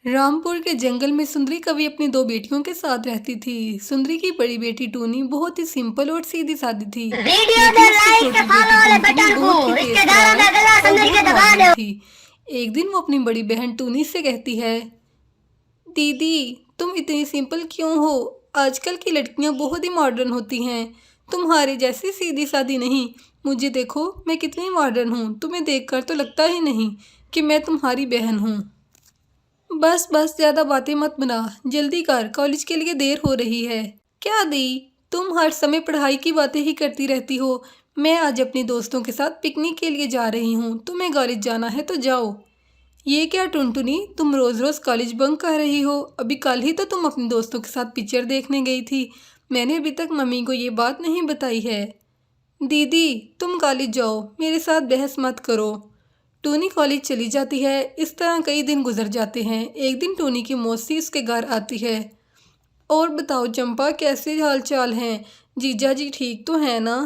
रामपुर के जंगल में सुंदरी कभी अपनी दो बेटियों के साथ रहती थी। सुंदरी की बड़ी बेटी टूनी बहुत ही सिंपल और सीधी सादी थी, वीडियो लेकिन में उसकी लाइक के छोटी फॉलो बेटी वाले टुनटुनी बटन को बहुत ही तेज रिश्तेदारों तरार का गला और समझ के बहुत दबा मॉडर्न दो। थी। एक दिन वो अपनी बड़ी बहन टूनी से कहती है, दीदी तुम इतनी सिंपल क्यों हो? आजकल की लड़कियां बहुत ही मॉडर्न होती हैं, तुम्हारे जैसी सीधी सादी नहीं। मुझे देखो, मैं कितनी मॉडर्न हूँ, तुम्हें देखकर तो लगता ही नहीं कि मैं तुम्हारी बहन हूँ। बस बस ज़्यादा बातें मत बना, जल्दी कर, कॉलेज के लिए देर हो रही है। क्या दी, तुम हर समय पढ़ाई की बातें ही करती रहती हो। मैं आज अपने दोस्तों के साथ पिकनिक के लिए जा रही हूँ, तुम्हें कॉलेज जाना है तो जाओ। ये क्या टुनटुनी, तुम रोज़ रोज़ कॉलेज बंक कर रही हो? अभी कल ही तो तुम अपने दोस्तों के साथ पिक्चर देखने गई थी। मैंने अभी तक मम्मी को ये बात नहीं बताई है। दीदी तुम कॉलेज जाओ, मेरे साथ बहस मत करो। टूनी कॉलेज चली जाती है। इस तरह कई दिन गुजर जाते हैं। एक दिन टूनी की मौसी उसके घर आती है। और बताओ चंपा, कैसे हाल चाल हैं? जीजा जी ठीक तो है ना?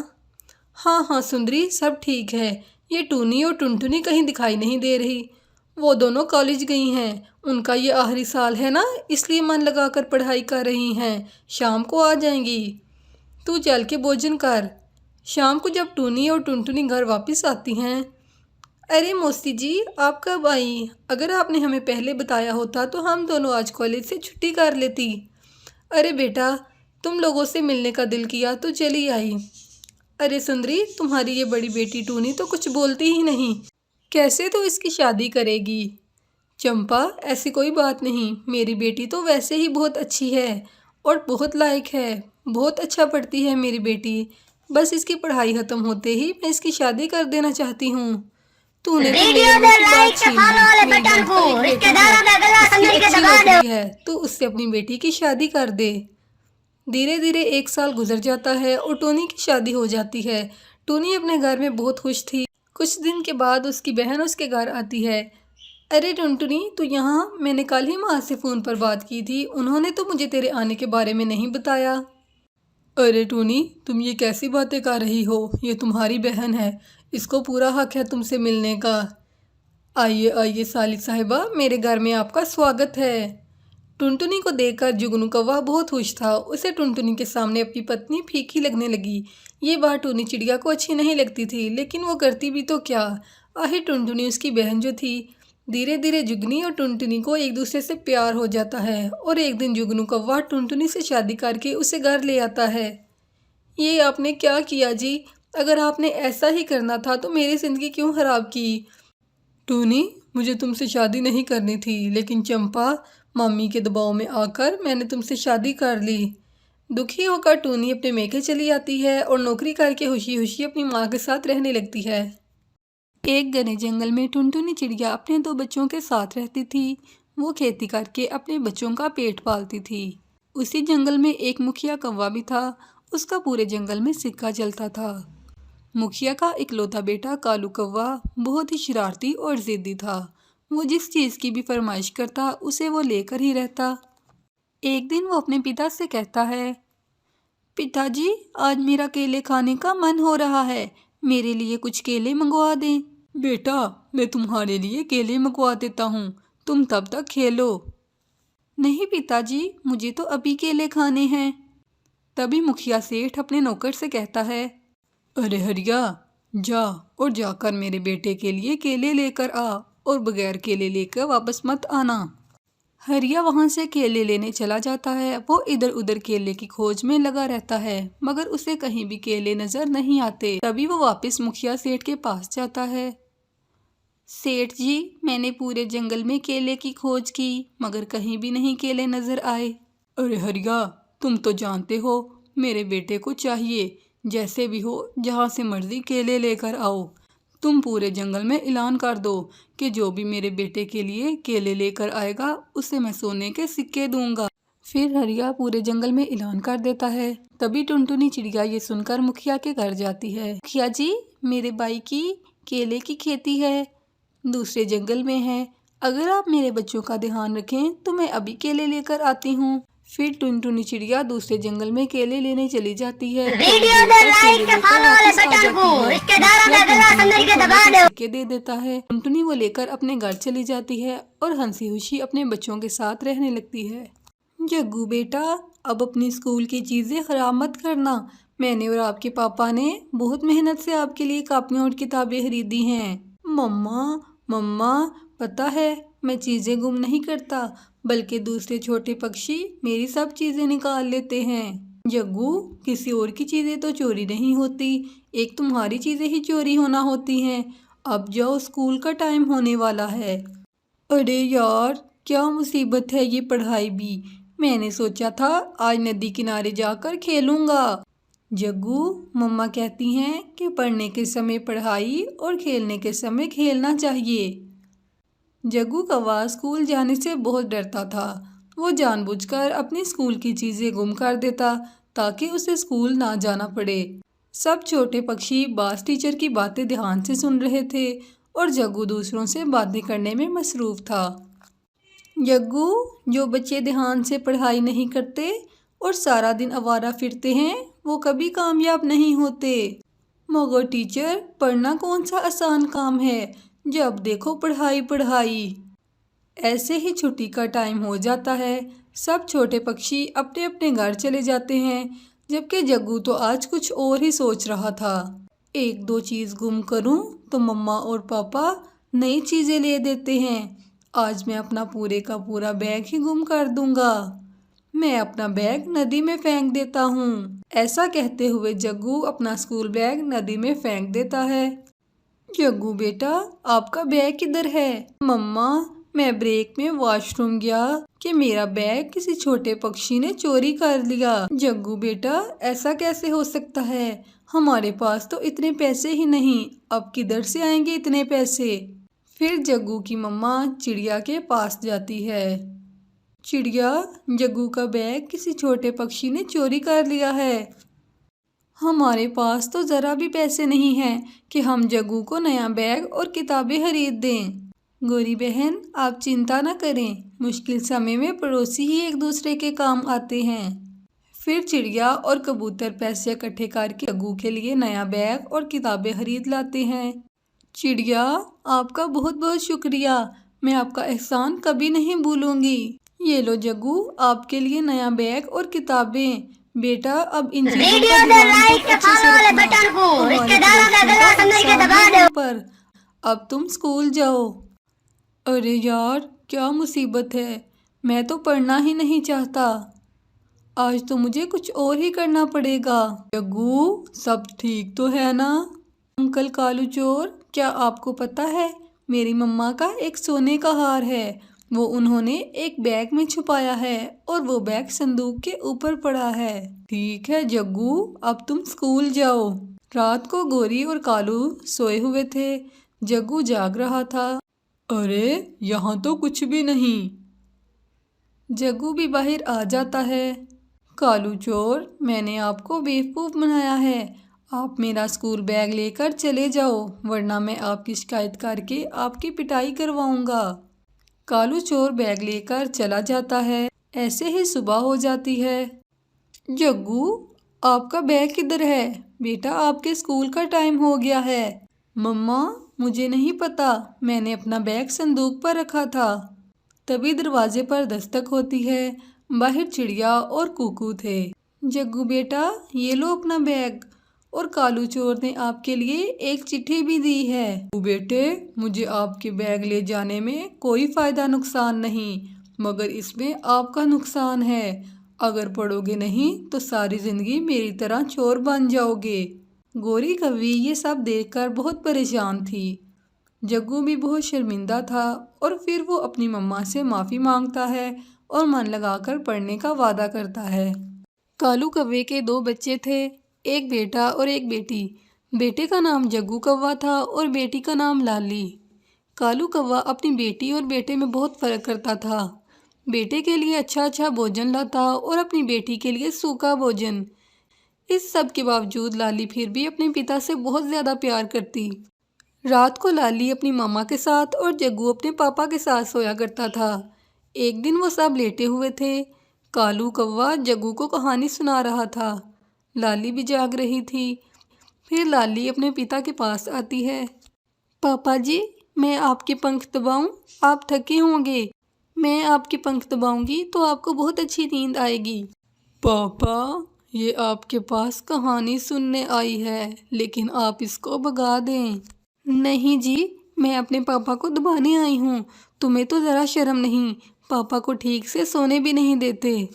हाँ हाँ सुंदरी, सब ठीक है। ये टूनी और टुनटुनी कहीं दिखाई नहीं दे रही। वो दोनों कॉलेज गई हैं। उनका ये आखिरी साल है ना, इसलिए मन लगाकर पढ़ाई कर रही हैं। शाम को आ जाएंगी। तू चल के भोजन कर। शाम को जब टूनी और टुनटुनी घर वापस आती हैं, अरे मौसी जी, आप कब आई? अगर आपने हमें पहले बताया होता तो हम दोनों आज कॉलेज से छुट्टी कर लेती। अरे बेटा, तुम लोगों से मिलने का दिल किया तो चली आई। अरे सुंदरी, तुम्हारी ये बड़ी बेटी टूनी तो कुछ बोलती ही नहीं। कैसे तो इसकी शादी करेगी? चंपा, ऐसी कोई बात नहीं, मेरी बेटी तो वैसे ही बहुत अच्छी है और बहुत लायक है। बहुत अच्छा पढ़ती है मेरी बेटी। बस इसकी पढ़ाई ख़त्म होते ही मैं इसकी शादी कर देना चाहती हूँ। तूने तो मेरे वीडियो मुंह में की लाइक बात के छीन फॉलो ली। वाले मेरी बटन बहन को का एक बेटा है, रिश्तेदारों का गला उसकी समझ के अच्छी दबा दो। नौकरी है, तो उससे अपनी बेटी की शादी कर दे। धीरे धीरे एक साल गुजर जाता है और टोनी की शादी हो जाती है। टोनी अपने घर में बहुत खुश थी। कुछ दिन के बाद उसकी बहन उसके घर आती है। अरे टुनटुनी, तू यहाँ? मैंने कल ही माँ से फ़ोन पर बात की थी, उन्होंने तो मुझे तेरे आने के बारे में नहीं बताया। अरे टूनी, तुम ये कैसी बातें कर रही हो? ये तुम्हारी बहन है, इसको पूरा हक है तुमसे मिलने का। आइए आइए सालिक साहिबा, मेरे घर में आपका स्वागत है। टुनटुनी को देखकर जुगनू कौवा बहुत खुश था। उसे टुनटुनी के सामने अपनी पत्नी फीकी लगने लगी। ये बात टूनी चिड़िया को अच्छी नहीं लगती थी, लेकिन वो करती भी तो क्या। आखिर टुनटुनी उसकी बहन जो थी। धीरे धीरे जुगनी और टुनटुनी को एक दूसरे से प्यार हो जाता है और एक दिन जुगनू कौवा टुनटुनी से शादी करके उसे घर ले आता है। ये आपने क्या किया जी? अगर आपने ऐसा ही करना था तो मेरी ज़िंदगी क्यों ख़राब की? टूनी, मुझे तुमसे शादी नहीं करनी थी, लेकिन चंपा, मम्मी के दबाव में आकर मैंने तुमसे शादी कर ली। दुखी होकर टूनी अपने मेके चली आती है और नौकरी करके खुशी खुशी अपनी माँ के साथ रहने लगती है। एक घने जंगल में टुनटुनी चिड़िया अपने दो बच्चों के साथ रहती थी। वो खेती करके अपने बच्चों का पेट पालती थी। उसी जंगल में एक मुखिया कौवा भी था। उसका पूरे जंगल में सिक्का चलता था। मुखिया का इकलौता बेटा कालू कौवा बहुत ही शरारती और ज़िद्दी था। वो जिस चीज़ की भी फरमाइश करता उसे वो लेकर ही रहता। एक दिन वो अपने पिता से कहता है, पिताजी, आज मेरा केले खाने का मन हो रहा है, मेरे लिए कुछ केले मंगवा दें। बेटा, मैं तुम्हारे लिए केले मंगवा देता हूँ, तुम तब तक खेलो। नहीं पिताजी, मुझे तो अभी केले खाने हैं। तभी मुखिया सेठ अपने नौकर से कहता है, अरे हरिया, जा और जाकर मेरे बेटे के लिए केले लेकर आ और बगैर केले लेकर वापस मत आना। हरिया वहाँ से केले लेने चला जाता है। वो इधर उधर केले की खोज में लगा रहता है, मगर उसे कहीं भी केले नजर नहीं आते। तभी वो वापस मुखिया सेठ के पास जाता है। सेठ जी, मैंने पूरे जंगल में केले की खोज की, मगर कहीं भी नहीं केले नजर आए। अरे हरिया, तुम तो जानते हो मेरे बेटे को चाहिए, जैसे भी हो जहाँ से मर्जी केले लेकर आओ। तुम पूरे जंगल में ऐलान कर दो कि जो भी मेरे बेटे के लिए केले लेकर आएगा उसे मैं सोने के सिक्के दूंगा। फिर हरिया पूरे जंगल में ऐलान कर देता है। तभी टुनटुनी चिड़िया ये सुनकर मुखिया के घर जाती है। मुखिया जी, मेरे भाई की केले की खेती है, दूसरे जंगल में है। अगर आप मेरे बच्चों का ध्यान रखें तो मैं अभी केले लेकर आती हूँ। फिर टुनटुनी चिड़िया दूसरे जंगल में केले लेने चली जाती है। वीडियो में लाइक के फॉलो वाले बटन को रिश्तेदारों में बेल आइकन के दबा दो। के दे देता है। टुनटुनी वो लेकर अपने घर चली जाती है और हंसी खुशी अपने बच्चों के साथ रहने लगती है। जग्गू बेटा, अब अपनी स्कूल की चीज़ें खराब मत करना। मैंने और आपके पापा ने बहुत मेहनत से आपके लिए कापियाँ और किताबें खरीदी हैं। मम्मा मम्मा, पता है मैं चीज़ें गुम नहीं करता, बल्कि दूसरे छोटे पक्षी मेरी सब चीज़ें निकाल लेते हैं। जग्गू, किसी और की चीज़ें तो चोरी नहीं होती, एक तुम्हारी चीज़ें ही चोरी होना होती हैं। अब जाओ, स्कूल का टाइम होने वाला है। अरे यार, क्या मुसीबत है ये पढ़ाई भी। मैंने सोचा था आज नदी किनारे जाकर खेलूंगा। जग्गू, मम्मा कहती हैं कि पढ़ने के समय पढ़ाई और खेलने के समय खेलना चाहिए। जग्गू कौवा स्कूल जाने से बहुत डरता था। वो जानबूझकर अपनी स्कूल की चीज़ें गुम कर देता ताकि उसे स्कूल ना जाना पड़े। सब छोटे पक्षी बास टीचर की बातें ध्यान से सुन रहे थे और जग्गू दूसरों से बातें करने में मसरूफ़ था। जग्गू, जो बच्चे ध्यान से पढ़ाई नहीं करते और सारा दिन आवारा फिरते हैं वो कभी कामयाब नहीं होते। मगर टीचर, पढ़ना कौन सा आसान काम है, जब देखो पढ़ाई पढ़ाई। ऐसे ही छुट्टी का टाइम हो जाता है। सब छोटे पक्षी अपने अपने घर चले जाते हैं, जबकि जग्गू तो आज कुछ और ही सोच रहा था। एक दो चीज़ गुम करूं तो मम्मा और पापा नई चीज़ें ले देते हैं। आज मैं अपना पूरे का पूरा बैग ही गुम कर दूंगा। मैं अपना बैग नदी में फेंक देता हूँ। ऐसा कहते हुए जग्गू अपना स्कूल बैग नदी में फेंक देता है। जग्गू बेटा, आपका बैग किधर है? मम्मा, मैं ब्रेक में वॉशरूम गया कि मेरा बैग किसी छोटे पक्षी ने चोरी कर लिया। जग्गू बेटा, ऐसा कैसे हो सकता है? हमारे पास तो इतने पैसे ही नहीं, अब किधर से आएंगे इतने पैसे? फिर जग्गू की मम्मा चिड़िया के पास जाती है। चिड़िया, जग्गू का बैग किसी छोटे पक्षी ने चोरी कर लिया है। हमारे पास तो ज़रा भी पैसे नहीं हैं कि हम जग्गू को नया बैग और किताबें खरीद दें। गोरी बहन, आप चिंता न करें, मुश्किल समय में पड़ोसी ही एक दूसरे के काम आते हैं। फिर चिड़िया और कबूतर पैसे इकट्ठे करके जग्गू के लिए नया बैग और किताबें खरीद लाते हैं। चिड़िया, आपका बहुत बहुत शुक्रिया, मैं आपका एहसान कभी नहीं भूलूंगी। ये लो जग्गू, आपके लिए नया बैग और किताबें। बेटा, अब इन चीजों का ध्यान बहुत अच्छे से रखना पर अब तुम स्कूल जाओ। अरे यार, क्या मुसीबत है, मैं तो पढ़ना ही नहीं चाहता। आज तो मुझे कुछ और ही करना पड़ेगा। जग्गू, सब ठीक तो है ना? अंकल कालू चोर, क्या आपको पता है मेरी मम्मा का एक सोने का हार है, वो उन्होंने एक बैग में छुपाया है और वो बैग संदूक के ऊपर पड़ा है। ठीक है जग्गू, अब तुम स्कूल जाओ। रात को गोरी और कालू सोए हुए थे, जग्गू जाग रहा था। अरे, यहाँ तो कुछ भी नहीं। जग्गू भी बाहर आ जाता है। कालू चोर, मैंने आपको बेवकूफ़ बनाया है, आप मेरा स्कूल बैग लेकर चले जाओ, वरना मैं आपकी शिकायत करके आपकी पिटाई करवाऊंगा। कालू चोर बैग लेकर चला जाता है। ऐसे ही सुबह हो जाती है। जग्गू, आपका बैग किधर है? बेटा, आपके स्कूल का टाइम हो गया है। मम्मा, मुझे नहीं पता, मैंने अपना बैग संदूक पर रखा था। तभी दरवाजे पर दस्तक होती है। बाहर चिड़िया और कुकू थे। जग्गू बेटा, ये लो अपना बैग, और कालू चोर ने आपके लिए एक चिट्ठी भी दी है। बेटे, मुझे आपके बैग ले जाने में कोई फ़ायदा नुकसान नहीं, मगर इसमें आपका नुकसान है। अगर पढ़ोगे नहीं तो सारी ज़िंदगी मेरी तरह चोर बन जाओगे। गोरी कौवी ये सब देखकर बहुत परेशान थी। जग्गू भी बहुत शर्मिंदा था और फिर वो अपनी मम्मा से माफ़ी मांगता है और मन लगाकर पढ़ने का वादा करता है। कालू कौवे के दो बच्चे थे, एक बेटा और एक बेटी। बेटे का नाम जग्गू कौवा था और बेटी का नाम लाली। कालू कौवा अपनी बेटी और बेटे में बहुत फ़र्क करता था। बेटे के लिए अच्छा अच्छा भोजन लाता और अपनी बेटी के लिए सूखा भोजन। इस सब के बावजूद लाली फिर भी अपने पिता से बहुत ज़्यादा प्यार करती। रात को लाली अपनी मामा के साथ और जग्गू अपने पापा के साथ सोया करता था। एक दिन वो सब लेटे हुए थे कालू कौवा जग्गू को कहानी सुना रहा था। लाली भी जाग रही थी। फिर लाली अपने पिता के पास आती है। पापा जी, मैं आपके पंख दबाऊं? आप थके होंगे। मैं आपके पंख दबाऊंगी तो आपको बहुत अच्छी नींद आएगी। पापा, ये आपके पास कहानी सुनने आई है, लेकिन आप इसको भगा दें। नहीं जी, मैं अपने पापा को दबाने आई हूँ। तुम्हें तो ज़रा शर्म नहीं, पापा को ठीक से सोने भी नहीं देते।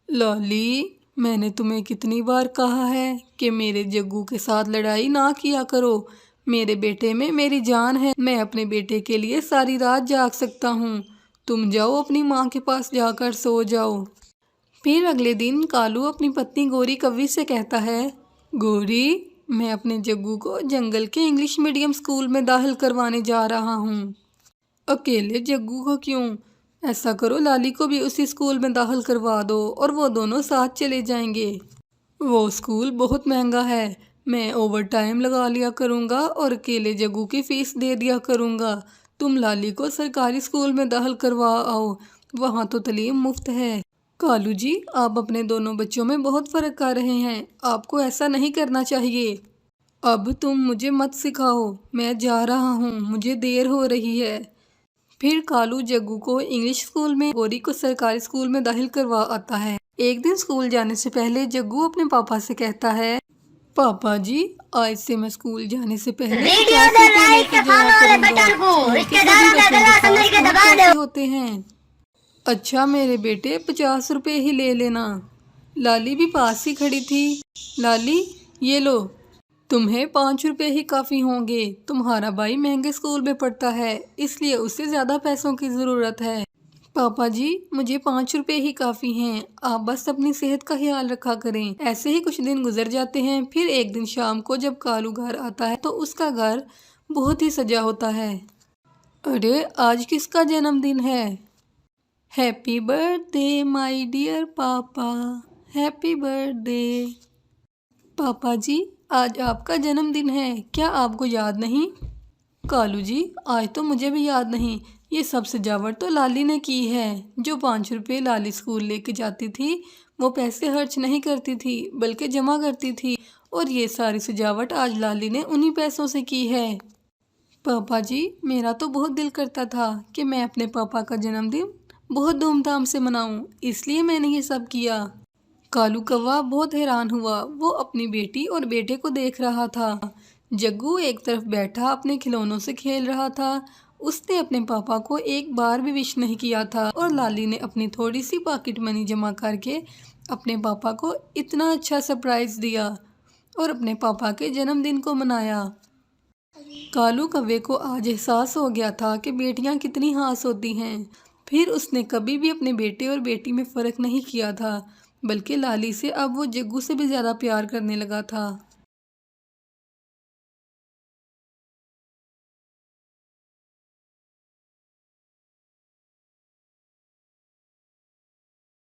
लाली, मैंने तुम्हें कितनी बार कहा है कि मेरे जग्गू के साथ लड़ाई ना किया करो। मेरे बेटे में मेरी जान है। मैं अपने बेटे के लिए सारी रात जाग सकता हूँ। तुम जाओ, अपनी माँ के पास जाकर सो जाओ। फिर अगले दिन कालू अपनी पत्नी गोरी कव्वी से कहता है, गोरी, मैं अपने जग्गू को जंगल के इंग्लिश मीडियम स्कूल में दाखिल करवाने जा रहा हूँ। अकेले जग्गू को क्यों? ऐसा करो, लाली को भी उसी स्कूल में दाखिल करवा दो और वो दोनों साथ चले जाएंगे। वो स्कूल बहुत महंगा है। मैं ओवर टाइम लगा लिया करूँगा और अकेले जग्गू की फ़ीस दे दिया करूँगा। तुम लाली को सरकारी स्कूल में दाखिल करवा आओ, वहाँ तो तालीम मुफ्त है। कालू जी, आप अपने दोनों बच्चों में बहुत फ़र्क कर रहे हैं। आपको ऐसा नहीं करना चाहिए। अब तुम मुझे मत सिखाओ, मैं जा रहा हूँ, मुझे देर हो रही है। फिर कालू जग्गू को इंग्लिश स्कूल में, गोरी को सरकारी स्कूल में दाखिल करवा आता है। एक दिन स्कूल जाने से पहले जग्गू अपने पापा से कहता है, पापा जी, आज से मैं स्कूल जाने से पहले वीडियो को लाइक के फॉलो वाले बटन को रिश्तेदारों में गला समझ के दबा दो। होते हैं। अच्छा मेरे बेटे, 50 रुपये ही ले लेना। लाली भी पास ही खड़ी थी। लाली, ये लो, तुम्हें 5 रुपये ही काफ़ी होंगे। तुम्हारा भाई महंगे स्कूल में पढ़ता है, इसलिए उसे ज़्यादा पैसों की ज़रूरत है। पापा जी, मुझे 5 रुपये ही काफ़ी हैं। आप बस अपनी सेहत का ख्याल रखा करें। ऐसे ही कुछ दिन गुजर जाते हैं। फिर एक दिन शाम को जब कालू घर आता है तो उसका घर बहुत ही सजा होता है। अरे, आज किसका जन्मदिन है? हैप्पी बर्थडे माय डियर पापा, हैप्पी बर्थडे। पापा जी, आज आपका जन्मदिन है, क्या आपको याद नहीं? कालू जी, आज तो मुझे भी याद नहीं। ये सब सजावट तो लाली ने की है। जो 5 रुपये लाली स्कूल लेके जाती थी, वो पैसे खर्च नहीं करती थी बल्कि जमा करती थी, और ये सारी सजावट आज लाली ने उन्हीं पैसों से की है। पापा जी, मेरा तो बहुत दिल करता था कि मैं अपने पापा का जन्मदिन बहुत धूमधाम से मनाऊं, इसलिए मैंने ये सब किया। कालू कौवा बहुत हैरान हुआ। वो अपनी बेटी और बेटे को देख रहा था। जग्गू एक तरफ बैठा अपने खिलौनों से खेल रहा था। उसने अपने पापा को एक बार भी विश नहीं किया था, और लाली ने अपनी थोड़ी सी पॉकेट मनी जमा करके अपने पापा को इतना अच्छा सरप्राइज़ दिया और अपने पापा के जन्मदिन को मनाया। कालू कौवे को आज एहसास हो गया था कि बेटियां कितनी खास होती हैं। फिर उसने कभी भी अपने बेटे और बेटी में फ़र्क नहीं किया था, बल्कि लाली से अब वो जग्गू से भी ज़्यादा प्यार करने लगा था।